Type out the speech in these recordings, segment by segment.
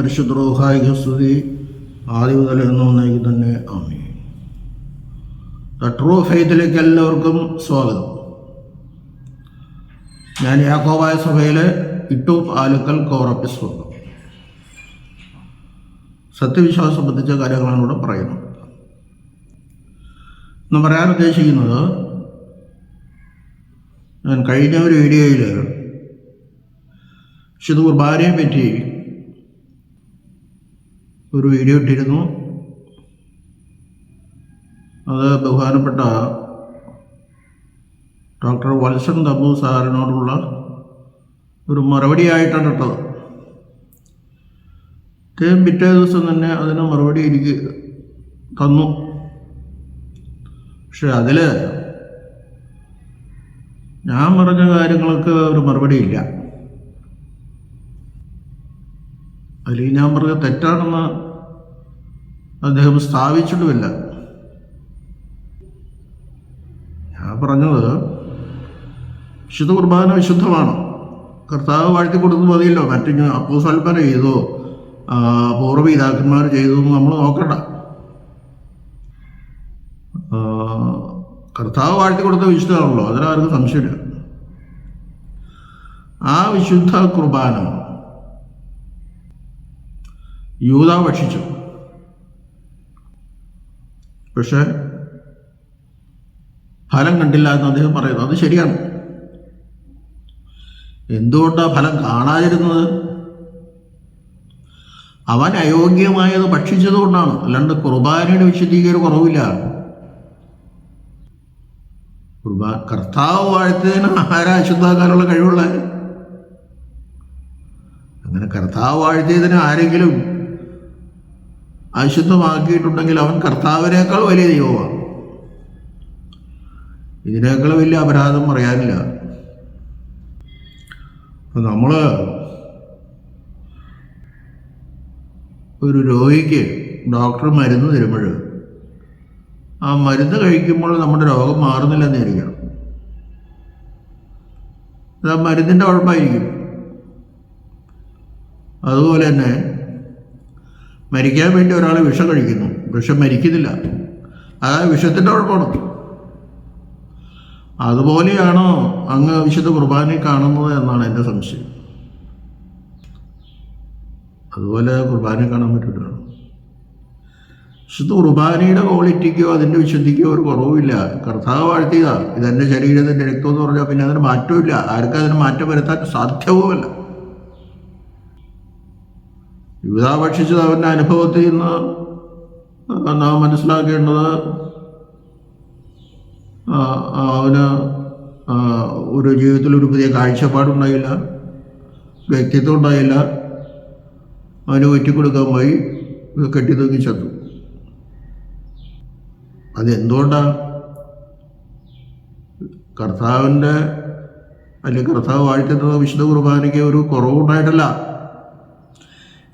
പരിശുദ്ധ റൂഹായിക്ക് സ്തുതി, ആദ്യം മുതൽ എന്നേക്കും തന്നെ ആമേൻ. ദ ട്രൂ ഫെയ്ത്തിലേക്ക് എല്ലാവർക്കും സ്വാഗതം. ഞാൻ യാക്കോബായ സഭയിലെ ഇട്ടൂപ്പ് ആലുക്കൽ കോറപ്പിസ്വം. സത്യവിശ്വാസം സംബന്ധിച്ച കാര്യങ്ങളാണ് ഇവിടെ പറയുന്നത്. ഇന്ന് പറയാൻ ഉദ്ദേശിക്കുന്നത്, ഞാൻ കഴിഞ്ഞ ഒരു വീഡിയോയിൽ വിശുദ്ധ കുർബാനയെ പറ്റി ഒരു വീഡിയോ ഇട്ടിരുന്നു. അത് ബഹുമാനപ്പെട്ട ഡോക്ടർ വത്സൻ തമ്പു സാറിനോടുള്ള ഒരു മറുപടിയായിട്ടാണ് ഇട്ടത്. അദ്ദേഹം പിറ്റേ ദിവസം തന്നെ അതിന് മറുപടി എനിക്ക് തന്നു. പക്ഷെ അതിൽ ഞാൻ പറഞ്ഞ കാര്യങ്ങൾക്ക് ഒരു മറുപടി ഇല്ല. അതിൽ ഞാൻ പറഞ്ഞ തെറ്റാണെന്ന് അദ്ദേഹം സ്ഥാപിച്ചിട്ടുമില്ല. ഞാൻ പറഞ്ഞത് വിശുദ്ധ കുർബാന വിശുദ്ധമാണ്. കർത്താവ് വാഴ്ത്തി കൊടുത്തു മതിയല്ലോ. മറ്റു അപ്പോസ്തലന്മാർ ചെയ്തോ പൂർവ്വപിതാക്കന്മാർ ചെയ്തോ നമ്മൾ നോക്കണ്ട. കർത്താവ് വാഴ്ത്തി കൊടുത്ത വിശുദ്ധമാണല്ലോ, അതിലാർക്കും സംശയമില്ല. ആ വിശുദ്ധ കുർബാന യൂദ ഭക്ഷിച്ചു. പക്ഷെ ഫലം കണ്ടില്ല എന്ന് അദ്ദേഹം പറയുന്നു. അത് ശരിയാണ്. എന്തുകൊണ്ടാണ് ഫലം കാണാതിരുന്നത്? അവൻ അയോഗ്യമായത് ഭക്ഷിച്ചത് കൊണ്ടാണ്. അല്ലാണ്ട് കുർബാനയുടെ വിശുദ്ധിക്ക് ഒരു കുറവില്ല. കർത്താവ് വാഴ്ത്തതിന് ആരാ അശുദ്ധാക്കാനുള്ള കഴിവുള്ള? അങ്ങനെ കർത്താവ് വാഴ്ത്തിയതിന് ആരെങ്കിലും അശുദ്ധമാക്കിയിട്ടുണ്ടെങ്കിൽ അവൻ കർത്താവിനേക്കാൾ വലിയ ദൈവമാണ്. ഇതിനേക്കാൾ വലിയ അപരാധം പറയാനില്ല. നമ്മൾ ഒരു രോഗിക്ക് ഡോക്ടർ മരുന്ന് തരുമ്പോൾ ആ മരുന്ന് കഴിക്കുമ്പോൾ നമ്മുടെ രോഗം മാറുന്നില്ലെന്ന് വിചാരിക്കണം. അത് ആ മരുന്നിൻ്റെ കുഴപ്പമായിരിക്കും. അതുപോലെ തന്നെ മരിക്കാൻ വേണ്ടി ഒരാൾ വിഷം കഴിക്കുന്നു, വിഷം മരിക്കുന്നില്ല, അതായത് വിഷത്തിൻ്റെ കുഴപ്പമാണ്. അതുപോലെയാണോ അങ്ങ് വിശുദ്ധ കുർബാനയെ കാണുന്നത് എന്നാണ് എൻ്റെ സംശയം. അതുപോലെ കുർബാനയെ കാണാൻ പറ്റില്ല. വിശുദ്ധ കുർബാനയുടെ ക്വാളിറ്റിക്കോ അതിൻ്റെ വിശുദ്ധിക്കോ ഒരു കുറവുമില്ല. കർത്താവ് വാഴ്ത്തിയതാ. ഇതെൻ്റെ ശരീരത്തിൻ്റെ രക്തം എന്ന് പറഞ്ഞാൽ പിന്നെ അതിന് മാറ്റമില്ല. ആർക്കും അതിന് മാറ്റം വരുത്താൻ സാധ്യവുമല്ല. യൂദാ ഭക്ഷിച്ചത് അവൻ്റെ അനുഭവത്തിൽ നിന്ന് നാം മനസ്സിലാക്കേണ്ടത്, അവന് ഒരു ജീവിതത്തിൽ ഒരു പുതിയ കാഴ്ചപ്പാടുണ്ടായില്ല, വ്യക്തിത്വം ഉണ്ടായില്ല. അവന് ഒറ്റിക്കൊടുക്കാൻ പോയി കെട്ടി തൂക്കി ചത്തു. അതെന്തുകൊണ്ടാണ്? കർത്താവിൻ്റെ അല്ലെങ്കിൽ കർത്താവ് വാഴ്ത്തുന്ന വിശുദ്ധ കുർബാനയ്ക്ക് ഒരു കുറവുണ്ടായിട്ടല്ല.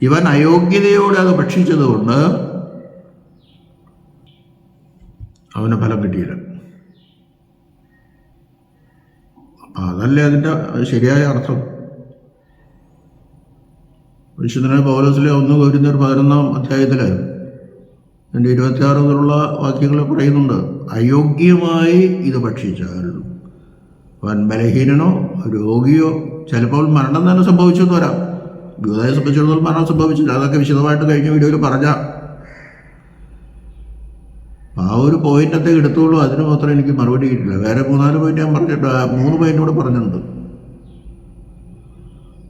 ഇവൻ അയോഗ്യതയോടെ അത് ഭക്ഷിച്ചത് കൊണ്ട് അവന് ഫലം കിട്ടിയില്ല. അപ്പം അതല്ലേ അതിൻ്റെ ശരിയായ അർത്ഥം. വിശുദ്ധനായ പൗലോസിലെ 1 കൊരിന്ത്യർ 11-ാം അധ്യായത്തിൽ 26 മുതലുള്ള വാക്യങ്ങൾ പറയുന്നുണ്ട്, അയോഗ്യമായി ഇത് ഭക്ഷിച്ചാൽ അവൻ ബലഹീനനോ രോഗിയോ, ചിലപ്പോൾ മരണം തന്നെ സംഭവിച്ചെന്ന് വരാം. യൂദയെ സംബന്ധിച്ചിടത്തോളം മരണം സംഭവിച്ചില്ല. അതൊക്കെ വിശദമായിട്ട് കഴിഞ്ഞ വീഡിയോയിൽ പറഞ്ഞാൽ ആ ഒരു പോയിൻ്റത്തെ എടുത്തോളൂ. അതിന് മാത്രം എനിക്ക് മറുപടി കിട്ടില്ല. വേറെ 3-4 പോയിന്റ് ഞാൻ പറഞ്ഞിട്ട് 3 പോയിന്റ് കൂടെ പറഞ്ഞിട്ടുണ്ട്.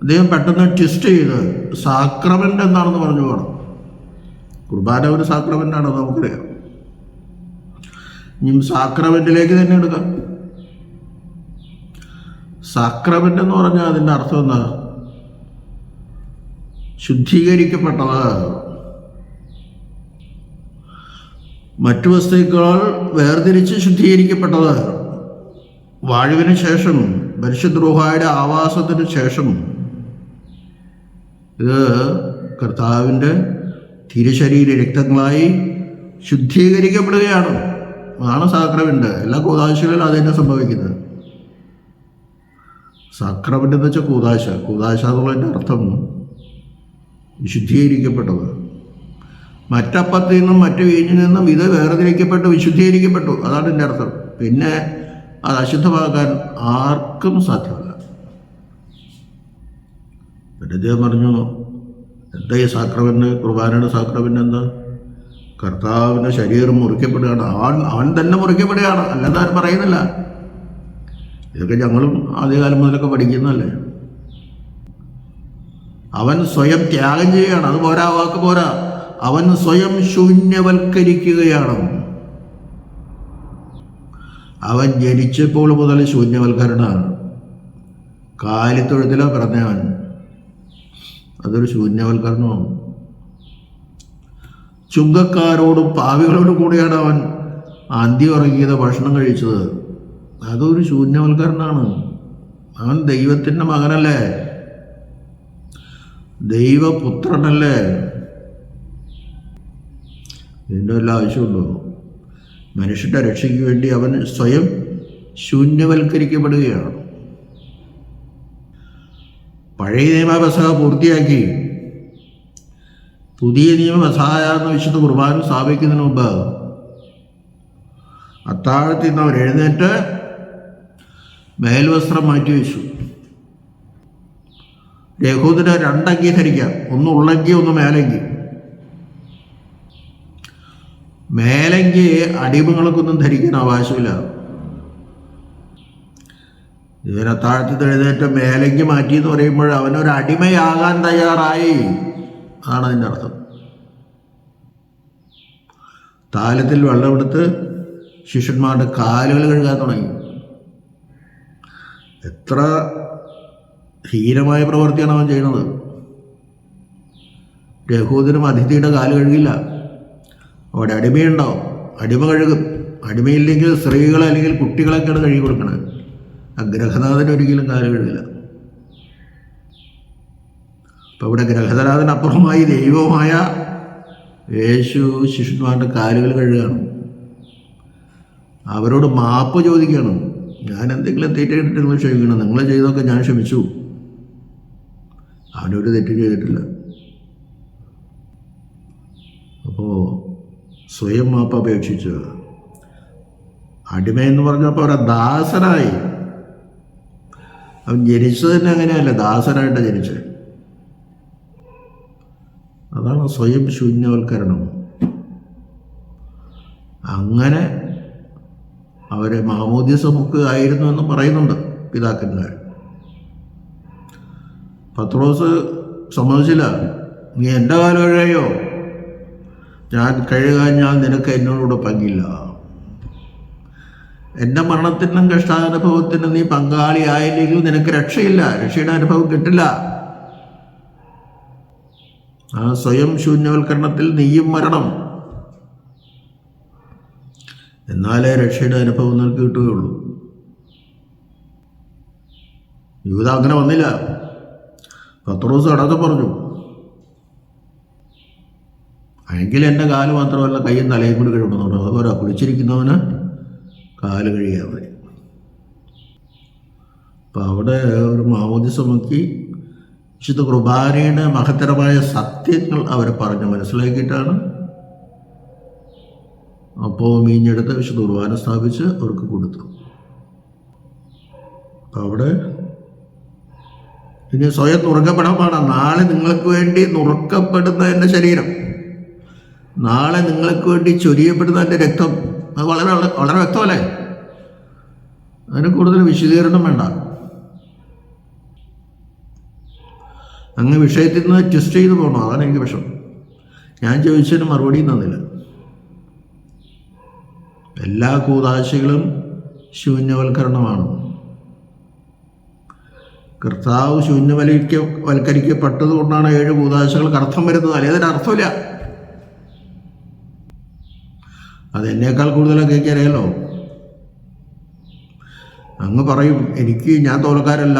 അദ്ദേഹം പെട്ടെന്ന് ട്വിസ്റ്റ് ചെയ്ത് സാക്രമെൻ്റ് എന്താണെന്ന് പറഞ്ഞു പോകണം. കുർബാന ഒരു സാക്രമെൻ്റാണെന്ന് നമുക്കറിയാം. ഇനി സാക്രമെൻറ്റിലേക്ക് തന്നെ എടുക്കാം. സാക്രമെൻ്റ് എന്ന് പറഞ്ഞാൽ അതിൻ്റെ അർത്ഥം എന്താ? ശുദ്ധീകരിക്കപ്പെട്ടത്, മറ്റു വസ്തുക്കൾ വേർതിരിച്ച് ശുദ്ധീകരിക്കപ്പെട്ടത്. വാഴുവിന് ശേഷം, പരിശുദ്ധ റൂഹായുടെ ആവാസത്തിന് ശേഷം ഇത് കർത്താവിൻ്റെ തിരുശരീര രക്തങ്ങളായി ശുദ്ധീകരിക്കപ്പെടുകയാണ്. അതാണ് സാക്രമെൻ്റ്. എല്ലാ കൂദാശകളിലും അത് തന്നെ സംഭവിക്കുന്നത്. സാക്രമെൻ്റ് എന്ന് വെച്ചാൽ കൂദാശ. കൂദാശ എന്നുള്ളതിൻ്റെ അർത്ഥം വിശുദ്ധീകരിക്കപ്പെട്ടത്. മറ്റപ്പത്തിൽ നിന്നും മറ്റു വീഞ്ഞിൽ നിന്നും ഇത് വേർതിരിക്കപ്പെട്ട് വിശുദ്ധീകരിക്കപ്പെട്ടു. അതാണ് എൻ്റെ അർത്ഥം. പിന്നെ അത് അശുദ്ധമാക്കാൻ ആർക്കും സാധ്യമല്ല. പിന്നെ അദ്ദേഹം പറഞ്ഞു, എന്താ ഈ സാക്രമെന്റ്, കുർബാനയുടെ സാക്രമെന്റ് എന്താ? കർത്താവിൻ്റെ ശരീരം മുറിക്കപ്പെടുകയാണ്. അവൻ തന്നെ മുറിക്കപ്പെടുകയാണ്, അല്ലാതെ ആരും പറയുന്നില്ല. ഇതൊക്കെ ഞങ്ങളും ആദ്യകാലം മുതലൊക്കെ പഠിക്കുന്നതല്ലേ. അവൻ സ്വയം ത്യാഗം ചെയ്യുകയാണ്. അത് പോരാ, വാക്ക് പോരാ. അവൻ സ്വയം ശൂന്യവൽക്കരിക്കുകയാണ്. അവൻ ജനിച്ചപ്പോൾ മുതൽ ശൂന്യവൽക്കരണമാണ്. കാലിത്തൊഴുത്തിലോ പറഞ്ഞവൻ, അതൊരു ശൂന്യവൽക്കരണമാണ്. ചുങ്കക്കാരോടും പാവികളോടും കൂടിയാണ് അവൻ അന്ത്യം ഉറങ്ങിയത്, ഭക്ഷണം കഴിച്ചത്. അതൊരു ശൂന്യവൽക്കരണമാണ്. അവൻ ദൈവത്തിൻ്റെ മകനല്ലേ, ദൈവപുത്രനല്ലേ. ഇതിൻ്റെ വല്ല ആവശ്യമുണ്ടോ? മനുഷ്യൻ്റെ രക്ഷയ്ക്ക് വേണ്ടി അവൻ സ്വയം ശൂന്യവൽക്കരിക്കപ്പെടുകയാണ്. പഴയ നിയമ പെസഹ പൂർത്തിയാക്കി പുതിയ നിയമ പെസഹ എന്ന വിശുദ്ധ കുർബാന സ്ഥാപിക്കുന്നതിന് മുമ്പ് അത്താഴത്തിൽ നിന്ന് അവർ എഴുന്നേറ്റ് മേൽവസ്ത്രം മാറ്റിവെച്ചു. യഹൂദന് രണ്ടങ്കി ധരിക്കാം, ഒന്ന് ഉള്ളങ്കി ഒന്ന് മേലങ്കി. മേലങ്കി അടിമകൾക്കൊന്നും ധരിക്കാൻ അവകാശമില്ല. ഇതിനത്താഴത്തിൽ എഴുന്നേറ്റ് മേലങ്കി മാറ്റി എന്ന് പറയുമ്പോൾ അവനൊരു അടിമയാകാൻ തയ്യാറായി, അതാണ് അതിൻ്റെ അർത്ഥം. താലത്തിൽ വെള്ളമെടുത്ത് ശിഷ്യന്മാരുടെ കാലുകൾ കഴുകാൻ തുടങ്ങി. എത്ര ഹീനമായ പ്രവൃത്തിയാണ് അവൻ ചെയ്യുന്നത്. യഹൂദനും അതിഥിയുടെ കാല് കഴുകില്ല. അവിടെ അടിമയുണ്ടാവും, അടിമ കഴുകും. അടിമയില്ലെങ്കിൽ സ്ത്രീകളെ അല്ലെങ്കിൽ കുട്ടികളൊക്കെയാണ് കഴുകി കൊടുക്കണത്. ഗ്രഹനാഥൻ ഒരിക്കലും കാല് കഴുകില്ല. അപ്പം ഇവിടെ ഗ്രഹനാഥനപ്പുറമായി ദൈവമായ യേശു ശിഷ്യന്മാരുടെ കാലുകൾ കഴുകുകയാണ്. അവരോട് മാപ്പ് ചോദിക്കണം. ഞാൻ എന്തെങ്കിലും തെറ്റിട്ട് നിങ്ങൾ ക്ഷമിക്കണം, നിങ്ങൾ ചെയ്തൊക്കെ ഞാൻ ക്ഷമിച്ചു. അവനൊരു തെറ്റ് ചെയ്തിട്ടില്ല. അപ്പോൾ സ്വയം മാപ്പ് അപേക്ഷിച്ച് അടിമയെന്ന് പറഞ്ഞപ്പോൾ അവരെ ദാസനായി. അവൻ ജനിച്ചത് തന്നെ അങ്ങനെയല്ല, ദാസനായിട്ടാണ് ജനിച്ചത്. അതാണ് സ്വയം ശൂന്യവൽക്കരണം. അങ്ങനെ അവരെ മാമോദിസ മുക്ക് ആയിരുന്നു എന്ന് പറയുന്നുണ്ട് പിതാക്കന്മാർ. പത്രോസ് സമ്മതിച്ചില്ല. നീ എൻ്റെ കാല് കഴുകയോ? ഞാൻ കഴുകാൻ നിനക്ക് എന്നോടുകൂടെ പങ്കില്ല. എൻ്റെ മരണത്തിനും കഷ്ടാനുഭവത്തിനും നീ പങ്കാളിയായില്ലെങ്കിൽ നിനക്ക് രക്ഷയില്ല, രക്ഷയുടെ അനുഭവം കിട്ടില്ല. ആ സ്വയം ശൂന്യവൽക്കരണത്തിൽ നീയും മരണം, എന്നാലേ രക്ഷയുടെ അനുഭവം നിനക്ക് കിട്ടുകയുള്ളൂ. യൂദ അങ്ങനെ വന്നില്ല. പത്രോസ് അടക്കം പറഞ്ഞു, എങ്കിൽ എൻ്റെ കാല് മാത്രമല്ല കയ്യും തലയും കൂടി കഴുകണമെന്ന് പറഞ്ഞു. അതുപോലെ കുളിച്ചിരിക്കുന്നവന് കാല് കഴിയാൻ മതി. അപ്പം അവിടെ ഒരു മാമോദിസ മുക്കി വിശുദ്ധ കുർബാനയുടെ മഹത്തരമായ സത്യങ്ങൾ അവരെ പറഞ്ഞ് മനസ്സിലാക്കിയിട്ടാണ് അപ്പോൾ മീഞ്ഞെടുത്ത് വിശുദ്ധ കുർബാന സ്ഥാപിച്ച് അവർക്ക് കൊടുത്തു. അപ്പം അവിടെ ഇനി സ്വയം നുറുക്കപ്പെടാൻ പാടാം. നാളെ നിങ്ങൾക്ക് വേണ്ടി നുറുക്കപ്പെടുന്ന എൻ്റെ ശരീരം, നാളെ നിങ്ങൾക്ക് വേണ്ടി ചൊരിയപ്പെടുന്ന എൻ്റെ രക്തം, അത് വളരെ വളരെ വ്യക്തമല്ലേ? അതിന് കൂടുതൽ വിശദീകരണം വേണ്ട. അങ്ങ് വിഷയത്തിൽ നിന്ന് ട്വിസ്റ്റ് ചെയ്ത് പോകണം, അതാണ് എനിക്ക് വിഷമം. ഞാൻ ചോദിച്ചതിന് മറുപടിയും തന്നില്ല. എല്ലാ കൂദാശകളും ശൂന്യവൽക്കരണമാണ്. കർത്താവ് ശൂന്യവൽക്കരിക്കപ്പെട്ടത് കൊണ്ടാണ് 7 കൂദാശകൾക്ക് അർത്ഥം വരുന്നത്. അല്ലേതിന് അർത്ഥമില്ല. അത് എന്നേക്കാൾ കൂടുതലൊക്കെ എനിക്കറിയാലോ. അങ്ങ് പറയും, ഞാൻ തോൽക്കാരല്ല,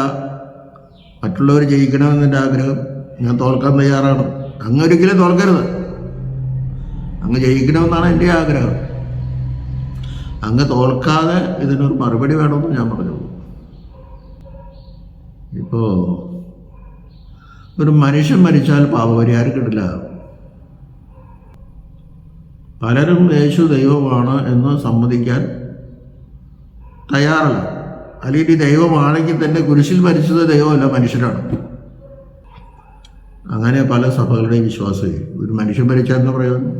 മറ്റുള്ളവർ ജയിക്കണമെന്ന് എൻ്റെ ആഗ്രഹം, ഞാൻ തോൽക്കാൻ തയ്യാറാണ്. അങ്ങ് ഒരിക്കലും തോൽക്കരുത്, അങ്ങ് ജയിക്കണമെന്നാണ് എൻ്റെ ആഗ്രഹം. അങ്ങ് തോൽക്കാതെ ഇതിനൊരു മറുപടി വേണമെന്ന് ഞാൻ പറഞ്ഞു. ഇപ്പോൾ ഒരു മനുഷ്യൻ മരിച്ചാൽ പാപപരിഹാരം കിട്ടില്ല. പലരും യേശു ദൈവമാണ് എന്ന് സമ്മതിക്കാൻ തയ്യാറല്ല. അല്ലെങ്കിൽ ദൈവമാണെങ്കിൽ തന്നെ കുരിശിൽ മരിച്ചത് ദൈവമല്ല, മനുഷ്യരാണ്. അങ്ങനെ പല സഭകളുടെയും വിശ്വാസമേ. ഒരു മനുഷ്യൻ മരിച്ചാൽ എന്താ പ്രയോജനം?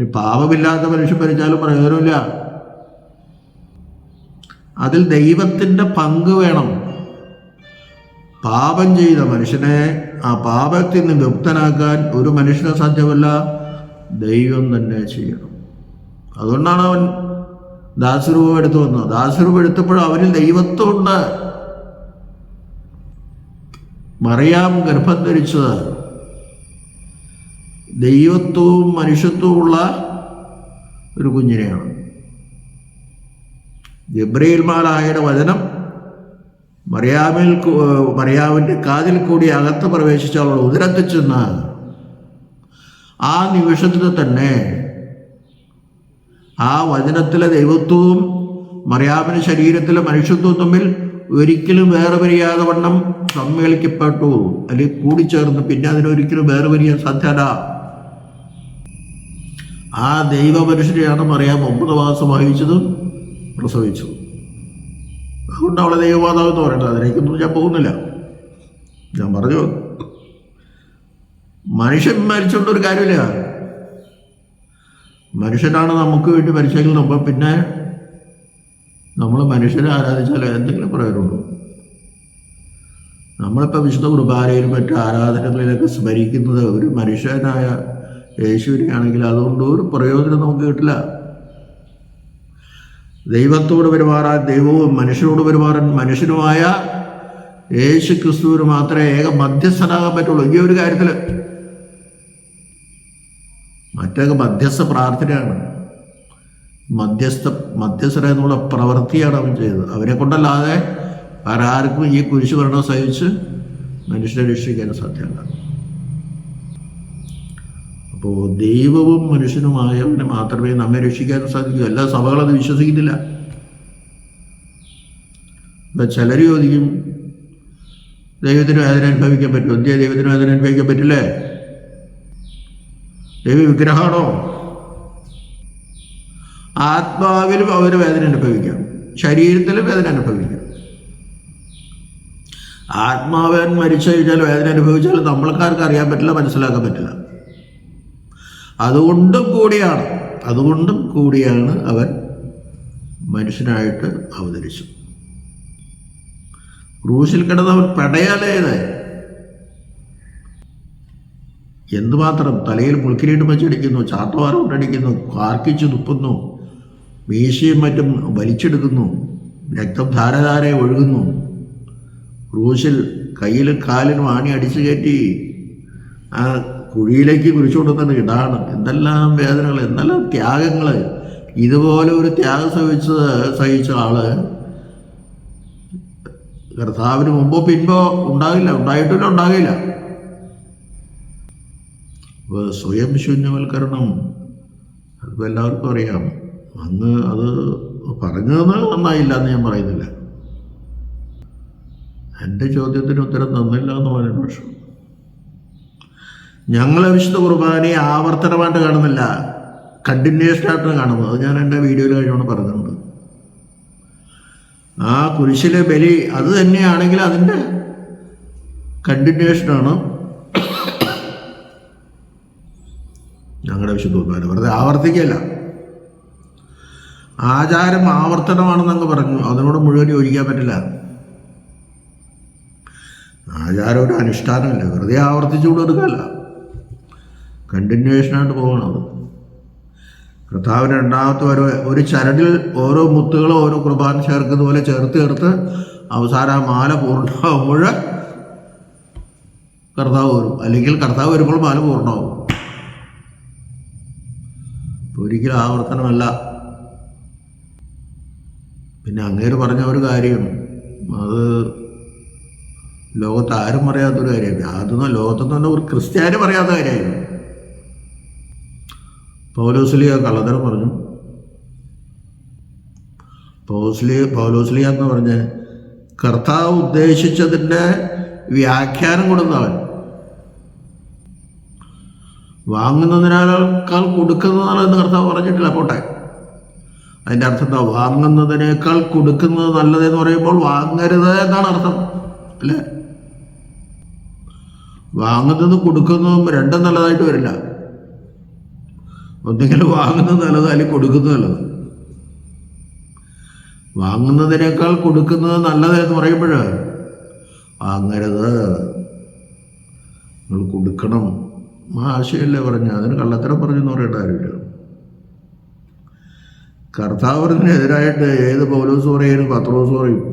ഈ പാപമില്ലാത്ത മനുഷ്യൻ മരിച്ചാലും പ്രയോജനമില്ല. അതിൽ ദൈവത്തിൻ്റെ പങ്ക് വേണം. പാപം ചെയ്ത മനുഷ്യനെ ആ പാപത്തിൽ നിന്ന് മുക്തനാക്കാൻ ഒരു മനുഷ്യനെ സാധ്യമല്ല, ദൈവം തന്നെ ചെയ്യണം. അതുകൊണ്ടാണ് അവൻ ദാസരൂപം എടുത്തു വന്നത്. ദാസരൂപം എടുത്തപ്പോഴും അവനിൽ ദൈവത്വമുണ്ട്. മറിയാം ഗർഭം ധരിച്ചത് ദൈവത്വവും മനുഷ്യത്വമുള്ള ഒരു കുഞ്ഞിനെയാണ്. ഗബ്രിയേൽ മാലാഖയുടെ വചനം മറിയാമിൻ്റെ കാതിൽ കൂടി അകത്ത് പ്രവേശിച്ച അവളുടെ ഉദരത്തിൽ ചെന്ന് ആ നിമിഷത്തിൽ തന്നെ ആ വചനത്തിലെ ദൈവത്വവും മറിയാമിൻ്റെ ശരീരത്തിലെ മനുഷ്യത്വവും തമ്മിൽ ഒരിക്കലും വേർപിരിയാതെ വണ്ണം സമ്മേളിക്കപ്പെട്ടു, അല്ലെങ്കിൽ കൂടിച്ചേർന്ന്. പിന്നെ അതിനൊരിക്കലും വേർപിരിയാൻ സാധ്യത. ആ ദൈവ മനുഷ്യരെയാണ് മറിയാം 9 മാസം വഹിച്ചതും പ്രസവിച്ചതും. അതുകൊണ്ട് അവളെ ദൈവമാതാവ് എന്ന് പറയുന്നത്. അതിലേക്കൊന്നും ഞാൻ പോകുന്നില്ല. ഞാൻ പറഞ്ഞു, മനുഷ്യൻ മരിച്ചുകൊണ്ടൊരു കാര്യമില്ല. മനുഷ്യനാണ് നമുക്ക് വേണ്ടി മരിച്ചെങ്കിൽ നമ്മൾ പിന്നെ നമ്മൾ മനുഷ്യനെ ആരാധിച്ചാൽ എന്തെങ്കിലും പ്രയോജനമുണ്ടോ? നമ്മളിപ്പോൾ വിശുദ്ധ കുർബാനയിലും മറ്റ് ആരാധനകളിലൊക്കെ സ്മരിക്കുന്നത് ഒരു മനുഷ്യനായ യേശുവിനെയാണെങ്കിൽ അതുകൊണ്ട് ഒരു പ്രയോജനം നമുക്ക് കിട്ടില്ല. ദൈവത്തോട് പെരുമാറാൻ ദൈവവും മനുഷ്യരോട് പെരുമാറാൻ മനുഷ്യനുമായ യേശു ക്രിസ്തുവിന് മാത്രമേ ഏക മധ്യസ്ഥനാകാൻ പറ്റുള്ളൂ. ഈ ഒരു കാര്യത്തിൽ മറ്റൊക്കെ മധ്യസ്ഥ പ്രാർത്ഥനയാണ്. മധ്യസ്ഥത എന്നുള്ള പ്രവൃത്തിയാണ് അവൻ ചെയ്തത്. അവരെ കൊണ്ടല്ലാതെ ആർക്കും ഈ കുരിശ് മരണം സഹിച്ച് മനുഷ്യനെ രക്ഷിക്കാൻ സാധ്യമല്ല. അപ്പോൾ ദൈവവും മനുഷ്യനുമായവനെ മാത്രമേ നമ്മെ രക്ഷിക്കാൻ സാധിക്കൂ. എല്ലാ സഭകളും അത് വിശ്വസിക്കുന്നില്ല. ഇപ്പം ചിലർ ചോദിക്കും, ദൈവത്തിന് വേദന അനുഭവിക്കാൻ പറ്റും. എന്തിനാ ദൈവത്തിന് വേദന അനുഭവിക്കാൻ പറ്റില്ലേ? ദൈവ വിഗ്രഹമാണോ? ആത്മാവിലും അവർ വേദന അനുഭവിക്കാം, ശരീരത്തിലും വേദന അനുഭവിക്കാം. ആത്മാവൻ മരിച്ചു കഴിഞ്ഞാൽ വേദന അനുഭവിച്ചാൽ നമ്മൾക്കാർക്ക് അറിയാൻ പറ്റില്ല, മനസ്സിലാക്കാൻ പറ്റില്ല. അതുകൊണ്ടും കൂടിയാണ് അവൻ മനുഷ്യനായിട്ട് അവതരിച്ചു. ക്രൂശിൽ കിടന്നവൻ പെടയാലേത് എന്തുമാത്രം തലയിൽ മുൾക്കിരീട്ട് വെച്ചടിക്കുന്നു, ചാട്ടവാരം കൊണ്ടടിക്കുന്നു, കാർക്കിച്ചു തുപ്പുന്നു, മീശയും മറ്റും വലിച്ചെടുക്കുന്നു, രക്തം ധാരധാരെ ഒഴുകുന്നു. ക്രൂശിൽ കയ്യിലും കാലിനും ആണി അടിച്ചു കയറ്റി ആ കുഴിയിലേക്ക് കുരിച്ചുകൊണ്ടുതന്നെ ഇടാണ്. എന്തെല്ലാം വേദനകൾ, എന്തെല്ലാം ത്യാഗങ്ങൾ. ഇതുപോലെ ഒരു ത്യാഗം സഹിച്ച ആള് കർത്താവിന് മുമ്പോ പിൻപോ ഉണ്ടാകില്ല. സ്വയം ശൂന്യവൽക്കരണം അതിപ്പോൾ എല്ലാവർക്കും അറിയാം. അന്ന് അത് പറഞ്ഞതെന്ന് നന്നായില്ല എന്ന് ഞാൻ പറയുന്നില്ല. എൻ്റെ ചോദ്യത്തിന് ഉത്തരം തന്നില്ല എന്ന് പറയുന്ന പക്ഷം ഞങ്ങളെ വിശുദ്ധ കുർബാനയെ ആവർത്തനമായിട്ട് കാണുന്നില്ല, കണ്ടിന്യൂഷനായിട്ടാണ് കാണുന്നത്. അത് ഞാൻ എൻ്റെ വീഡിയോയിൽ കഴിഞ്ഞോണ്ട് പറഞ്ഞിട്ടുണ്ട്. ആ കുരിശിലെ ബലി അത് തന്നെയാണെങ്കിൽ അതിൻ്റെ കണ്ടിന്യൂഷനാണ് ഞങ്ങളുടെ വിശുദ്ധ കുർബാന. വെറുതെ ആവർത്തിക്കല്ല. ആചാരം ആവർത്തനമാണെന്നങ്ങ് പറഞ്ഞു, അതിനോട് മുഴുവൻ യോജിക്കാൻ പറ്റില്ല. ആചാരം ഒരു അനുഷ്ഠാനമല്ല, വെറുതെ ആവർത്തിച്ചു കൊടുക്കല്ല, കണ്ടിന്യൂഷനായിട്ട് പോകണത്. കർത്താവിന് രണ്ടാമത്തെ ഒരു ചരടിൽ ഓരോ മുത്തുകളും ഓരോ കുർബാന ചേർക്കുന്ന പോലെ ചേർത്ത് അവസാനം ആ മാല പൂർണ്ണമാകുമ്പോൾ കർത്താവ് വരും, അല്ലെങ്കിൽ കർത്താവ് വരുമ്പോൾ മാല പൂർണ്ണമാകും. ഒരിക്കലും ആവർത്തനമല്ല. പിന്നെ അങ്ങേര് പറഞ്ഞ ഒരു കാര്യം, അത് ലോകത്ത് ആരും പറയാത്തൊരു കാര്യമാണ്. അതൊന്നും ലോകത്തൊന്നും തന്നെ ഒരു ക്രിസ്ത്യാനി പറയാത്ത കാര്യമായിരുന്നു. പൗലോസ്ലീഹ കള്ളത്തരം പറഞ്ഞു. പൗലോസ്ലീഹ എന്ന് പറഞ്ഞ് കർത്താവ് ഉദ്ദേശിച്ചതിൻ്റെ വ്യാഖ്യാനം കൊടുത്തവൻ. വാങ്ങുന്നതിനേക്കാൾ കൊടുക്കുന്നത് നല്ലതെന്ന് കർത്താവ് പറഞ്ഞിട്ടില്ല. പോട്ടെ, അതിൻ്റെ അർത്ഥം എന്താ? വാങ്ങുന്നതിനേക്കാൾ കൊടുക്കുന്നത് നല്ലതെന്ന് പറയുമ്പോൾ വാങ്ങരുത് എന്നാണ് അർത്ഥം, അല്ലേ? വാങ്ങുന്നതും കൊടുക്കുന്നതും രണ്ടും നല്ലതായിട്ട് വരില്ല. ഒന്നെങ്കിലും വാങ്ങുന്നത് നല്ലത്, അല്ലെങ്കിൽ കൊടുക്കുന്നത് നല്ലത്. വാങ്ങുന്നതിനേക്കാൾ കൊടുക്കുന്നത് നല്ലത് എന്ന് പറയുമ്പോൾ വാങ്ങരുത്, നിങ്ങൾ കൊടുക്കണം, ആ ആശയമല്ലേ പറഞ്ഞ. അതിന് കള്ളത്തരം പറഞ്ഞെന്ന് പറയേണ്ട കാര്യമില്ല. കർത്താവിനെതിരായിട്ട് ഏത് പൗലോസ് പറയും, പത്രോസ് പറയും,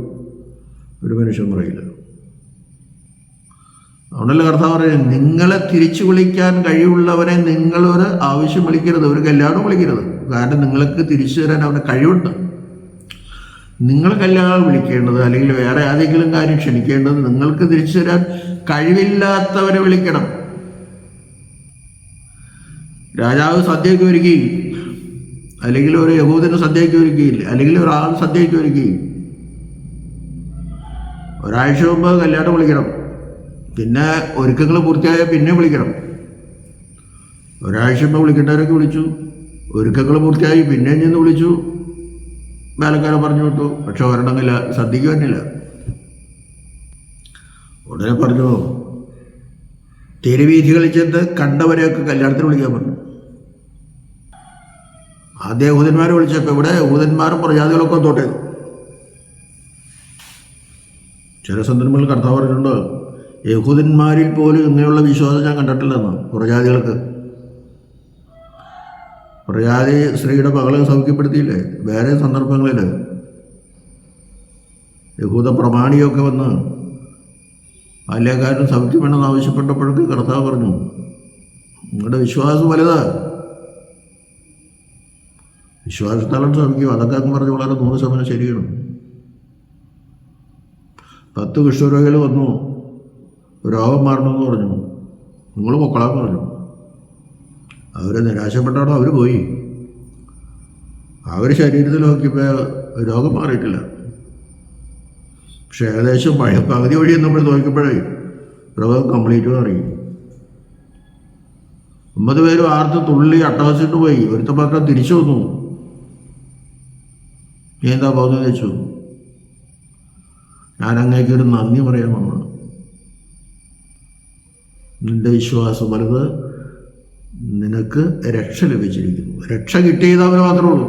ഒരു മനുഷ്യൻ പറയില്ല. അതുകൊണ്ടല്ലേ കർത്താവ് പറയുന്നത്, നിങ്ങളെ തിരിച്ചു വിളിക്കാൻ കഴിവുള്ളവനെ നിങ്ങളൊരു ആവശ്യം വിളിക്കരുത്, ഒരു കല്യാണം വിളിക്കരുത്. കാരണം നിങ്ങൾക്ക് തിരിച്ചു തരാൻ അവന് കഴിവുണ്ട്. നിങ്ങൾ കല്യാണം വിളിക്കേണ്ടത്, അല്ലെങ്കിൽ വേറെ ഏതെങ്കിലും കാര്യം ക്ഷണിക്കേണ്ടത്, നിങ്ങൾക്ക് തിരിച്ചു തരാൻ കഴിവില്ലാത്തവരെ വിളിക്കണം. രാജാവ് സദ്യയ്ക്ക് ഒരുക്കുകയും, അല്ലെങ്കിൽ ഒരു യഹൂദന് സദ്യയ്ക്ക് ഒരുക്കുകയില്ല, അല്ലെങ്കിൽ ഒരാൾ സദ്യയ്ക്ക് ഒരുക്കുകയും ഒരാഴ്ച മുമ്പ് കല്യാണം വിളിക്കണം. പിന്നെ ഒരുക്കങ്ങൾ പൂർത്തിയായ പിന്നെ വിളിക്കണം. ഒരാഴ്ച മുമ്പ് വിളിക്കേണ്ടവരൊക്കെ വിളിച്ചു, ഒരുക്കങ്ങൾ പൂർത്തിയായി പിന്നെ ചെന്ന് വിളിച്ചു, വേലക്കാരൻ പറഞ്ഞു വിട്ടു. പക്ഷെ ഒരെണ്ണമില്ല, സദ്യക്ക് തന്നെയില്ല. ഉടനെ പറഞ്ഞു, തെരുവീഥികളിൽ ചെന്ന് കണ്ടവരെയൊക്കെ കല്യാണത്തിന് വിളിക്കാൻ പറഞ്ഞു. ആദ്യ യഹൂദന്മാരെ വിളിച്ചപ്പോൾ ഇവിടെ യഹൂദന്മാരും പ്രജാതികളൊക്കെ തോട്ടെ. ചില സന്ദർഭങ്ങളിൽ കർത്താവ് പറഞ്ഞിട്ടുണ്ട്, യഹൂദന്മാരിൽ പോലും ഇങ്ങനെയുള്ള വിശ്വാസം ഞാൻ കണ്ടിട്ടില്ലെന്ന്. പ്രജാതികൾക്ക്, പ്രജാതി സ്ത്രീയുടെ മകളെ സൗഖ്യപ്പെടുത്തിയില്ലേ വേറെ സന്ദർഭങ്ങളിൽ. യഹൂദ പ്രമാണിയൊക്കെ വന്ന് ബാല്യക്കാരൻ സൗഖ്യം വേണമെന്ന് ആവശ്യപ്പെട്ടപ്പോഴൊക്കെ കർത്താവ് പറഞ്ഞു, നിങ്ങളുടെ വിശ്വാസം വലുതാ, വിശ്വാസത്താലും സൗഖ്യം. അതൊക്കെ അങ്ങ് പറഞ്ഞ് വളരെ 100% ശരിയാണ്. 10 കുഷ്ഠരോഗികൾ വന്നു, രോഗം മാറണമെന്ന് പറഞ്ഞു, നിങ്ങൾ പൊക്കളാന്ന് പറഞ്ഞു. അവർ നിരാശപ്പെട്ടാണോ അവർ പോയി. അവർ ശരീരത്തിൽ നോക്കിയപ്പോൾ രോഗം മാറിയിട്ടില്ല. പക്ഷെ ഏകദേശം പകുതി വഴി നമ്മൾ നോക്കിയപ്പോഴേ രോഗം കംപ്ലീറ്റ് മാറി. 9 പേരും ആർത്ത് തുള്ളി അട്ടഹസിട്ട് പോയി. ഒരുത്ത മാത്രം തിരിച്ചു വന്നു. നീ എന്താ പോകുന്നത് വെച്ചു. ഞാൻ അങ്ങേക്കൊരു നന്ദി പറയാൻ വന്നു. നിന്റെ വിശ്വാസം വലുത്, നിനക്ക് രക്ഷ ലഭിച്ചിരിക്കുന്നു. രക്ഷ കിട്ടിയതവന് മാത്രമേ ഉള്ളൂ.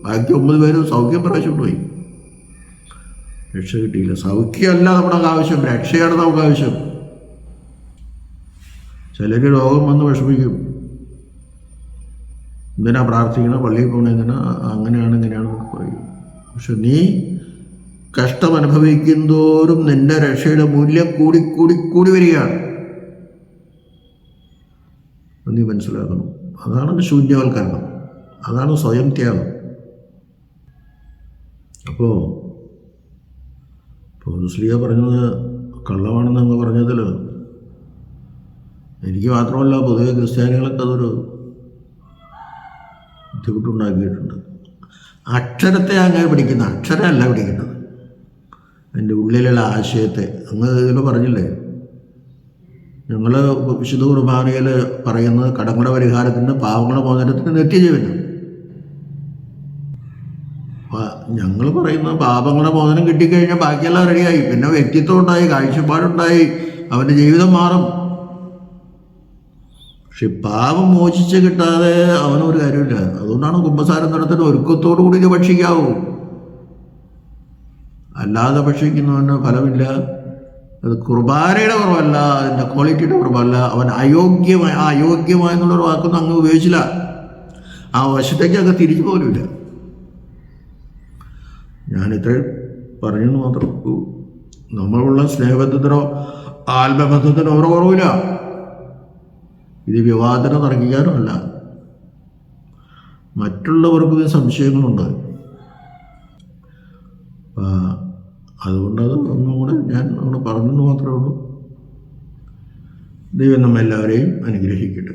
ബാക്കി 9 പേരും സൗഖ്യം പ്രാവശ്യം പോയി. രക്ഷ കിട്ടിയില്ല. സൗഖ്യമല്ല നമ്മുടെ ആവശ്യം, രക്ഷയാണ് നമുക്ക് ആവശ്യം. ചിലർ രോഗം വന്ന് വിഷമിക്കും, എന്തിനാ പ്രാർത്ഥിക്കണം, പള്ളിയിൽ പോകണം, എന്തിനാ അങ്ങനെയാണ് ഇങ്ങനെയാണെന്നൊക്കെ പറയും. പക്ഷെ നീ കഷ്ടം അനുഭവിക്കുന്തോറും നിന്റെ രക്ഷയുടെ മൂല്യം കൂടി കൂടി കൂടി വരികയാണ്. നീ മനസ്സിലാക്കണം. അതാണ് ശൂന്യവൽക്കരണം, അതാണ് സ്വയം ത്യാഗം. അപ്പോൾ പൗലോസ്ലീഹ പറഞ്ഞത് കള്ളമാണെന്ന് അങ്ങ് പറഞ്ഞതിൽ എനിക്ക് മാത്രമല്ല പൊതുവെ ക്രിസ്ത്യാനികളൊക്കെ അതൊരു ബുദ്ധിമുട്ടുണ്ടാക്കിയിട്ടുണ്ട്. അക്ഷരത്തെ അങ്ങനെ പിടിക്കുന്ന, അക്ഷരമല്ല പിടിക്കുന്നത്, എൻ്റെ ഉള്ളിലുള്ള ആശയത്തെ. അങ്ങ് ഇതിൽ പറഞ്ഞില്ലേ, ഞങ്ങൾ വിശുദ്ധ കുർബാനയിൽ പറയുന്നത് കടങ്ങളുടെ പരിഹാരത്തിന്, പാവങ്ങളുടെ മോചനത്തിന് നിത്യജീവനം. ഞങ്ങൾ പറയുന്ന പാപങ്ങളുടെ മോചനം കിട്ടിക്കഴിഞ്ഞാൽ ബാക്കിയെല്ലാം റെഡിയായി. പിന്നെ വ്യക്തിത്വം ഉണ്ടായി, കാഴ്ചപ്പാടുണ്ടായി, അവൻ്റെ ജീവിതം മാറും. പക്ഷെ പാപം മോചിച്ച് കിട്ടാതെ അവനൊരു കാര്യമില്ല. അതുകൊണ്ടാണ് കുമ്പസാരം നടത്തുന്ന ഒരുക്കത്തോടു കൂടി ഇത് ഭക്ഷിക്കാവൂ. അല്ലാതെ ഭക്ഷിക്കുന്നവന് ഫലമില്ല. അത് കുർബാനയുടെ കുറവല്ല, അതിൻ്റെ ക്വാളിറ്റിയുടെ കുറവല്ല. അവൻ അയോഗ്യമായെന്നുള്ളൊരു വാക്കൊന്നും അങ്ങ് ഉപയോഗിച്ചില്ല. ആ വശത്തേക്ക് അങ്ങ് തിരിച്ചു പോലുമില്ല. ഞാനിത്രയും പറഞ്ഞെന്ന് മാത്രം. നമ്മളുള്ള സ്നേഹബന്ധത്തിനോ ആത്മബന്ധത്തിനോ ഓരോ കുറവില്ല. ഇത് വിവാദന തർക്കിക്കാനോ അല്ല. മറ്റുള്ളവർക്കും സംശയങ്ങളുണ്ട്. അതുകൊണ്ടത് ഒന്നും കൂടെ ഞാൻ അവിടെ പറഞ്ഞെന്ന് മാത്രമേ ഉള്ളൂ. ദൈവം നമ്മെല്ലാവരെയും അനുഗ്രഹിക്കട്ടെ.